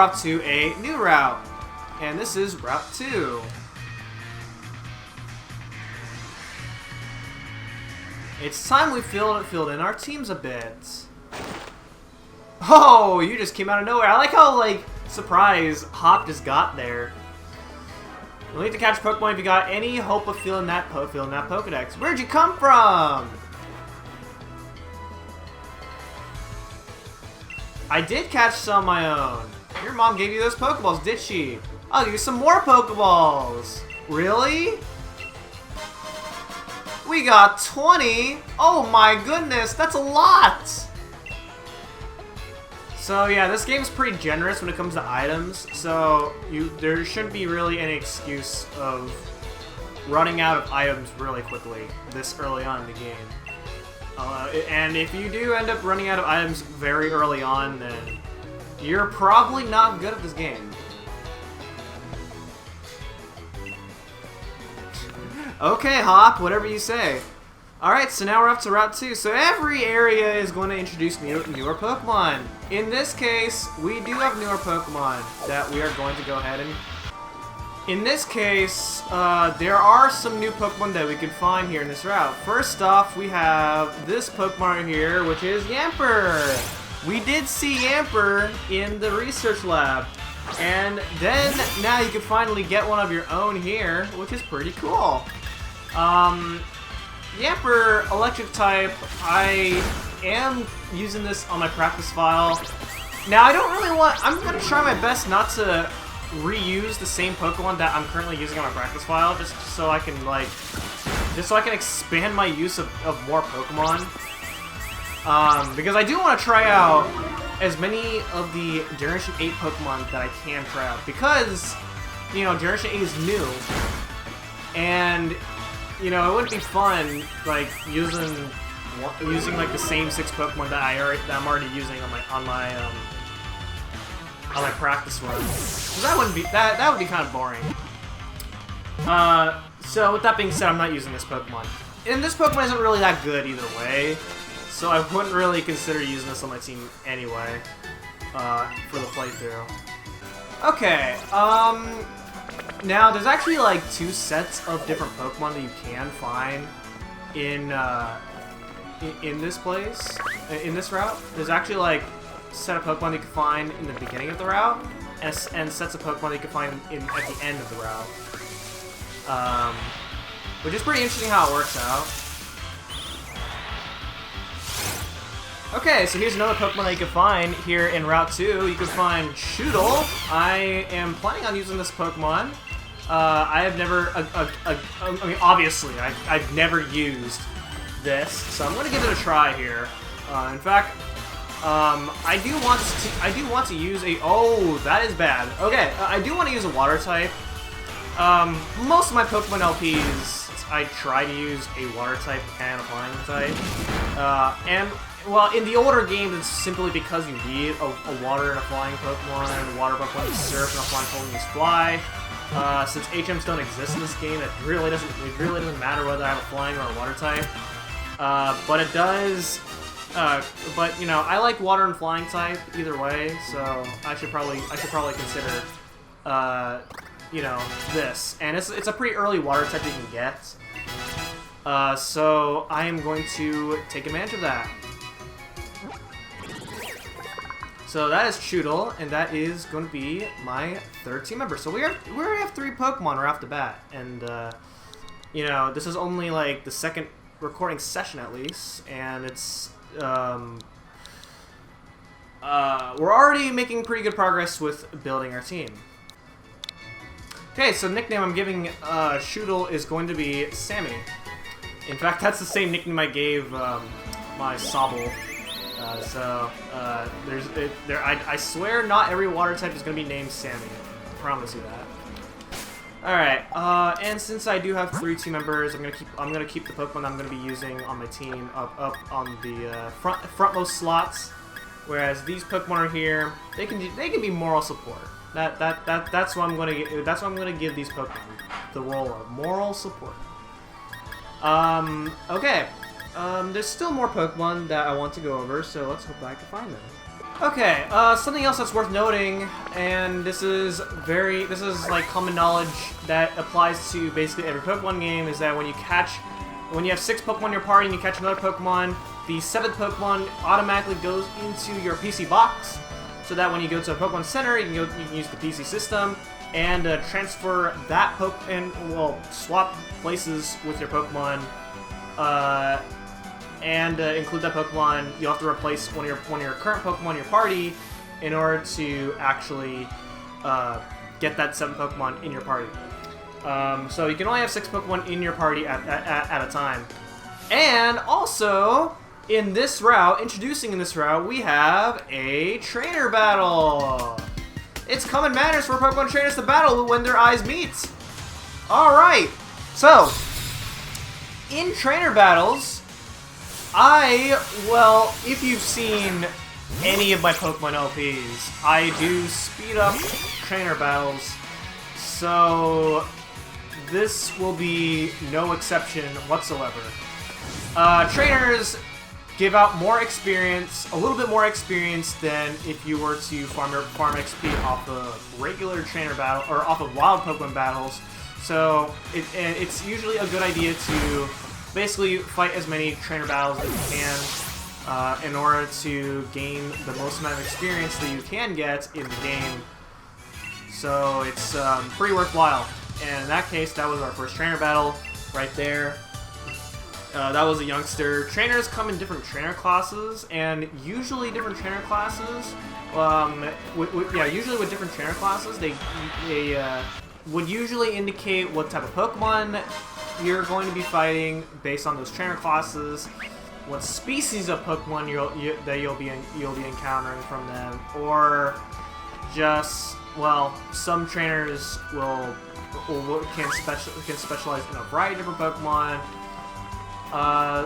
off to a new route. And this is Route 2. It's time we filled in our teams a bit. Oh, you just came out of nowhere. I like how, like, surprise Hop just got there. You'll need to catch Pokemon if you got any hope of filling that Pokedex. Where'd you come from? I did catch some on my own. Your mom gave you those Pokeballs, did she? I'll give you some more Pokeballs. Really? We got 20? Oh my goodness, that's a lot! So yeah, this game's pretty generous when it comes to items, so there shouldn't be really any excuse of running out of items really quickly this early on in the game. And if you do end up running out of items very early on, then you're probably not good at this game. Okay, Hop, whatever you say. Alright, so now we're up to Route 2. So every area is going to introduce newer Pokemon. In this case, we do have newer Pokemon that we are going to go ahead and... In this case, there are some new Pokemon that we can find here in this route. First off, we have this Pokemon here, which is Yamper. We did see Yamper in the research lab. And then, now you can finally get one of your own here, which is pretty cool. Yamper, electric type, I am using this on my practice file. Now, I don't really want... I'm going to try my best not to reuse the same Pokemon that I'm currently using on my practice file, just so I can, like... Just so I can expand my use of more Pokemon. Because I do want to try out as many of the Generation 8 Pokemon that I can try out. Because, you know, Generation 8 is new. And... You know, it wouldn't be fun, like, using like the same 6 Pokemon that I'm already using on my practice run. Cause that would be kind of boring. So with that being said, I'm not using this Pokemon, and this Pokemon isn't really that good either way. So I wouldn't really consider using this on my team anyway for the playthrough. Okay. Now, there's actually, like, 2 sets of different Pokemon that you can find in this place, in this route. There's actually, like, a set of Pokemon you can find in the beginning of the route, and sets of Pokemon that you can find at the end of the route. Which is pretty interesting how it works out. Okay, so here's another Pokemon that you can find here in Route 2. You can find Choodle. I am planning on using this Pokemon. I have never, I mean, obviously, I've never used this, so I'm going to give it a try here. In fact, I do want to use a, oh, that is bad. Okay, I do want to use a Water type. Most of my Pokemon LPs, I try to use a Water type and a Flying type. And well, in the older games, it's simply because you need a Water and a Flying Pokemon, and a Water Pokemon is Surf, and a Flying Pokemon is Fly. Since HMs don't exist in this game, it really doesn't matter whether I have a Flying or a Water type. But it does. But you know, I like Water and Flying type either way, so I should probably consider, you know, this. And it's a pretty early Water type you can get. So I am going to take advantage of that. So that is Choodle, and that is going to be my 3rd team member. So we already have 3 Pokemon right off the bat, and you know, this is only like the 2nd recording session at least, and it's we're already making pretty good progress with building our team. Okay, so the nickname I'm giving Choodle is going to be Sammy. In fact, that's the same nickname I gave my Sobble. I swear not every Water type is going to be named Sammy. I promise you that. Alright, and since I do have 3 team members, I'm gonna keep the Pokemon I'm gonna be using on my team up on the frontmost slots. Whereas these Pokemon are here, they can be moral support. That's what I'm gonna give these Pokemon the role of moral support. Okay. There's still more Pokemon that I want to go over, so let's hope I can find them. Okay, something else that's worth noting, and this is like common knowledge that applies to basically every Pokemon game, is that when you have 6 Pokemon in your party and you catch another Pokemon, the 7th Pokemon automatically goes into your PC box, so that when you go to a Pokemon Center, you can use the PC system and transfer that swap places with your Pokemon, and include that Pokemon. You'll have to replace one of your current Pokemon in your party in order to actually get that 7 Pokemon in your party. So you can only have 6 Pokemon in your party at a time. And also, introducing in this route, we have a trainer battle. It's common manners for Pokemon trainers to battle when their eyes meet. Alright, so, in trainer battles, if you've seen any of my Pokemon LPs, I do speed up trainer battles, so this will be no exception whatsoever. Trainers give out more experience, a little bit more experience than if you were to farm XP off of regular trainer battle or off of wild Pokemon battles. So it's usually a good idea to basically fight as many trainer battles as you can in order to gain the most amount of experience that you can get in the game. So it's pretty worthwhile. And in that case, that was our first trainer battle right there. That was a youngster. Trainers come in different trainer classes, and usually different trainer classes, usually with different trainer classes, they would usually indicate what type of Pokemon you're going to be fighting based on those trainer classes, what species of Pokemon you'll be encountering from them, or just, well, some trainers can specialize in a variety of different Pokemon.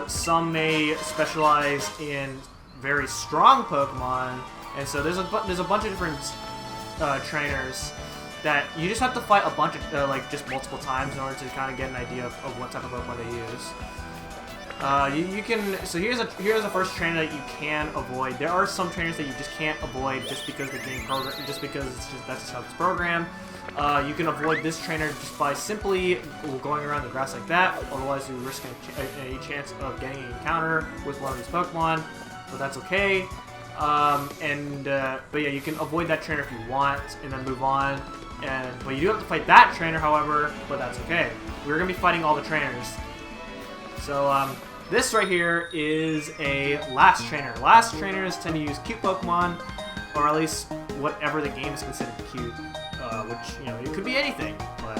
Some may specialize in very strong Pokemon, and so there's a bunch of different trainers that you just have to fight a bunch of just multiple times in order to kind of get an idea of what type of Pokemon they use. So here's the first trainer that you can avoid. There are some trainers that you just can't avoid just because that's just how it's programmed. You can avoid this trainer just by simply going around the grass like that, otherwise you risk a chance of getting an encounter with one of these Pokemon, but that's okay. But yeah, you can avoid that trainer if you want, and then move on. But you do have to fight that trainer, however, but that's okay. We're going to be fighting all the trainers. So, this right here is a last trainer. Last trainers tend to use cute Pokemon, or at least whatever the game is considered cute. Which, it could be anything, but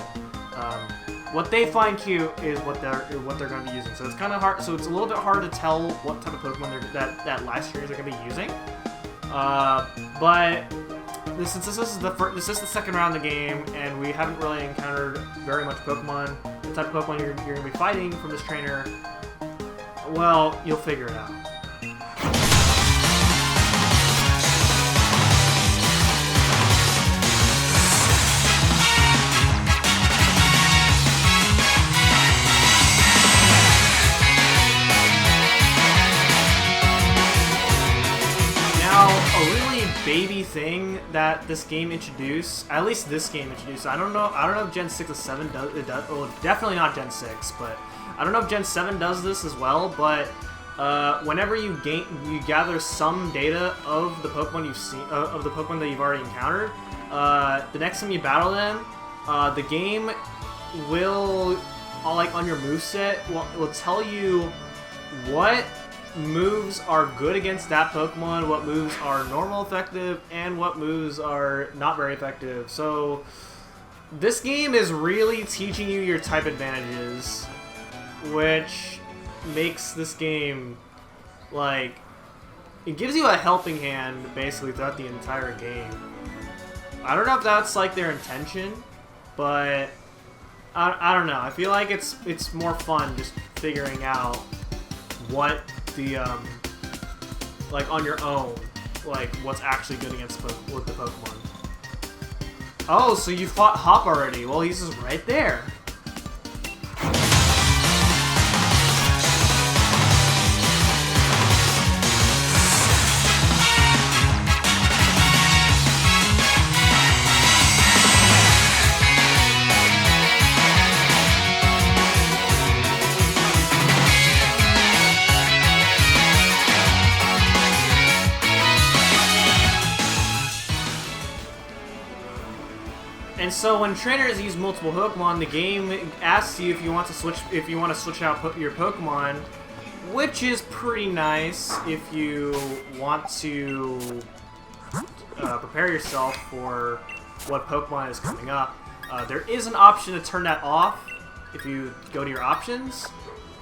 what they find cute is what they're going to be using. So it's kind of hard. So it's a little bit hard to tell what type of Pokemon that last trainers are going to be using. But since this is the second round of the game, and we haven't really encountered very much Pokemon, the type of Pokemon you're going to be fighting from this trainer, well, you'll figure it out. Baby thing that this game introduced, at least this game introduced. I don't know if Gen 6 or 7 does it. Well, definitely not Gen 6, but I don't know if Gen 7 does this as well. But whenever you gather some data of the Pokemon you've seen, of the Pokemon that you've already encountered, the next time you battle them, the game will, on your moveset, will tell you what moves are good against that Pokemon, what moves are normal effective, and what moves are not very effective. So this game is really teaching you your type advantages, which makes this game, it gives you a helping hand basically throughout the entire game. I don't know if that's their intention, but I don't know. I feel like it's more fun just figuring out what the on your own, what's actually good against with the Pokemon. Oh, so you fought Hop already? Well, he's just right there. And so when trainers use multiple Pokemon, the game asks you if you want to switch out your Pokemon, which is pretty nice if you want to prepare yourself for what Pokemon is coming up. There is an option to turn that off if you go to your options,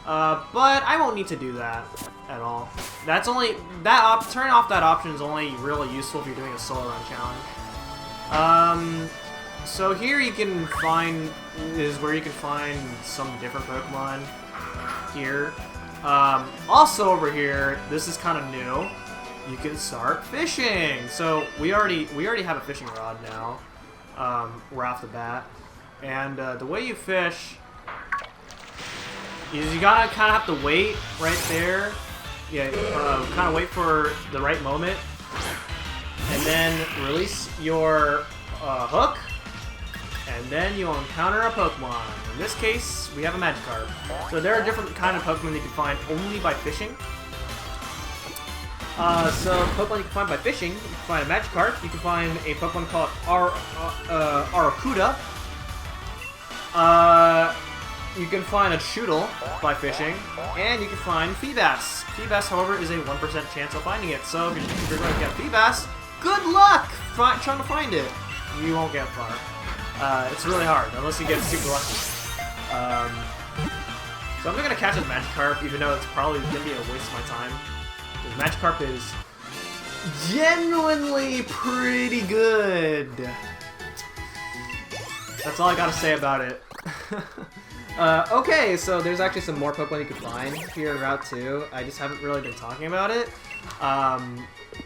but I won't need to do that at all. That's only turning off that option is only really useful if you're doing a solo run challenge. So here you can find where you can find some different Pokemon here. Also over here, this is kind of new. You can start fishing. So we already have a fishing rod now, right off the bat. And the way you fish is you gotta kind of have to wait right there. Yeah, kind of wait for the right moment, and then release your hook, and then you'll encounter a Pokemon. In this case, we have a Magikarp. So there are different kind of Pokemon you can find only by fishing. So Pokemon you can find by fishing, you can find a Magikarp, you can find a Pokemon called Arrokuda. You can find a Choodle by fishing, and you can find Feebas. Feebas, however, is a 1% chance of finding it. So if you're going to get Feebas, good luck trying to find it. You won't get far. It's really hard, unless you get super lucky. So I'm not going to catch a Magikarp, even though it's probably going to be a waste of my time. Because Magikarp is genuinely pretty good. That's all I got to say about it. Okay, so there's actually some more Pokemon you can find here in Route 2. I just haven't really been talking about it.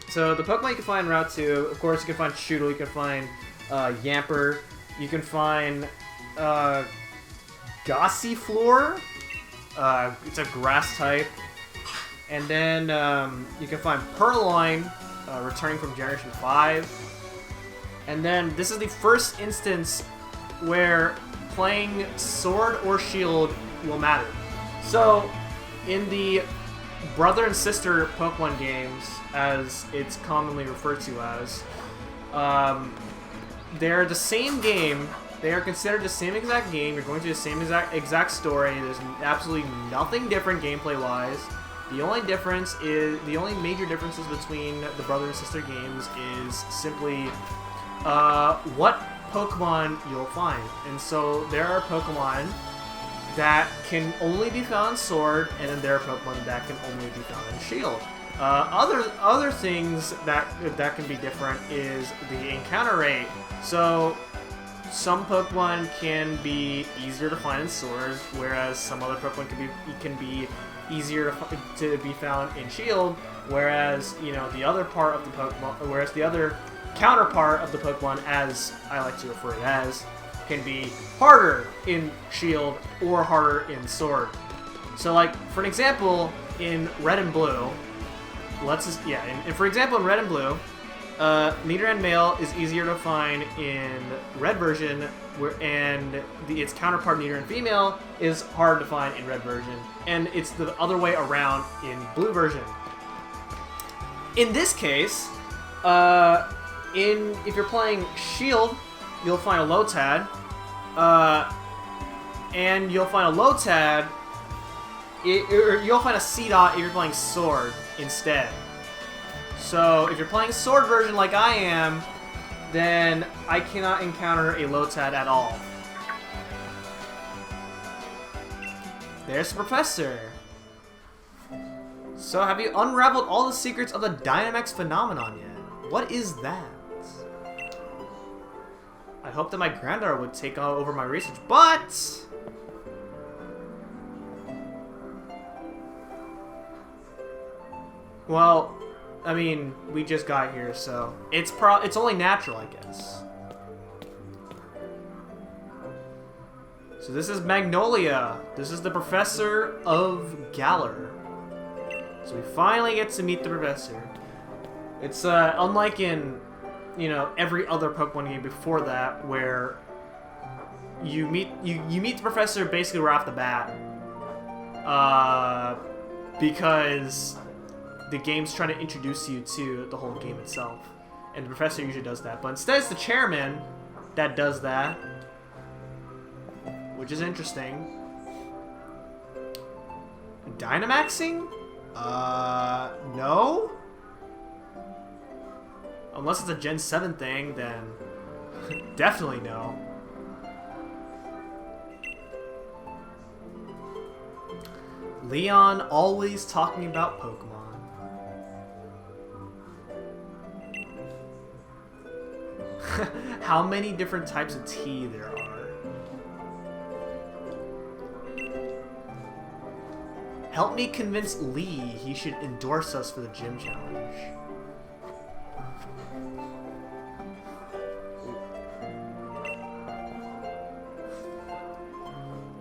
So the Pokemon you can find in Route 2, of course you can find Choodle, you can find Yamper, you can find Gossifleur. It's a grass type. And then you can find Purloin, returning from Generation 5. And then this is the first instance where playing Sword or Shield will matter. So, in the brother and sister Pokemon games, as it's commonly referred to as, they're the same game. They are considered the same exact game. You're going through the same exact story. There's absolutely nothing different gameplay-wise. The only major differences between the brother and sister games is simply what Pokemon you'll find. And so there are Pokemon that can only be found in Sword, and then there are Pokemon that can only be found in Shield. Other things that can be different is the encounter rate. So some Pokemon can be easier to find in Sword, whereas some other Pokemon can be easier to be found in Shield. Whereas the other counterpart of the Pokemon, as I like to refer it as, can be harder in Shield or harder in Sword. So, like, for an example, in Red and Blue, for example, in Red and Blue, Nidoran male is easier to find in Red version, and its counterpart Nidoran female is hard to find in Red version, and it's the other way around in Blue version. In this case, if you're playing Shield, you'll find a Lotad, and you'll find a Lotad, or you'll find a Seedot if you're playing Sword instead. So if you're playing Sword version like I am, then I cannot encounter a Lotad at all. There's the Professor. So have you unraveled all the secrets of the Dynamax phenomenon yet? What is that? I hope that my granddaughter would take over my research, but well, I mean, we just got here, so it's only natural, I guess. So this is Magnolia. This is the Professor of Galar. So we finally get to meet the Professor. It's unlike in every other Pokemon game before that, where you meet the Professor basically right off the bat, because the game's trying to introduce you to the whole game itself, and the Professor usually does that. But instead, it's the Chairman that does that. Which is interesting. Dynamaxing? No? Unless it's a Gen 7 thing, then definitely no. Leon always talking about Pokemon. How many different types of tea there are. Help me convince Lee he should endorse us for the gym challenge.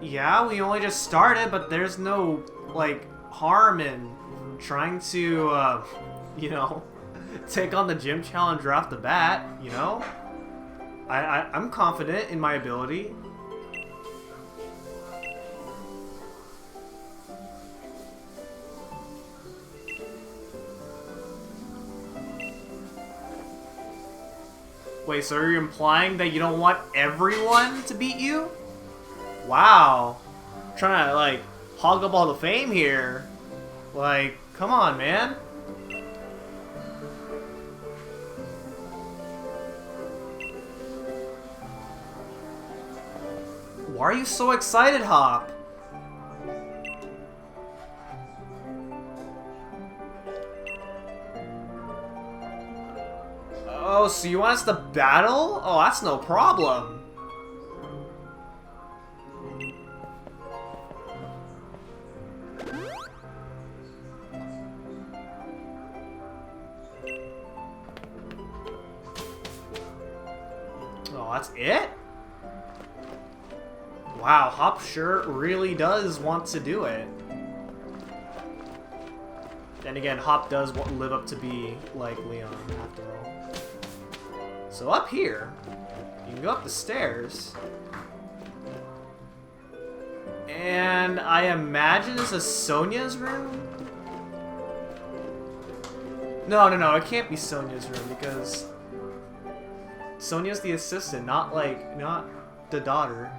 Yeah, we only just started, but there's no, like, harm in trying to, you know, take on the gym challenge right off the bat, you know? I'm confident in my ability. Wait, so are you implying that you don't want everyone to beat you? Wow. Trying to, like, hog up all the fame here. Like, come on, man. Why are you so excited, Hop? Oh, so you want us to battle? Oh, that's no problem. Oh, that's it? Wow, Hop sure really does want to do it. Then again, Hop does live up to be like Leon, after all. So up here, you can go up the stairs. And I imagine this is Sonia's room? No, it can't be Sonia's room because Sonia's the assistant, not the daughter.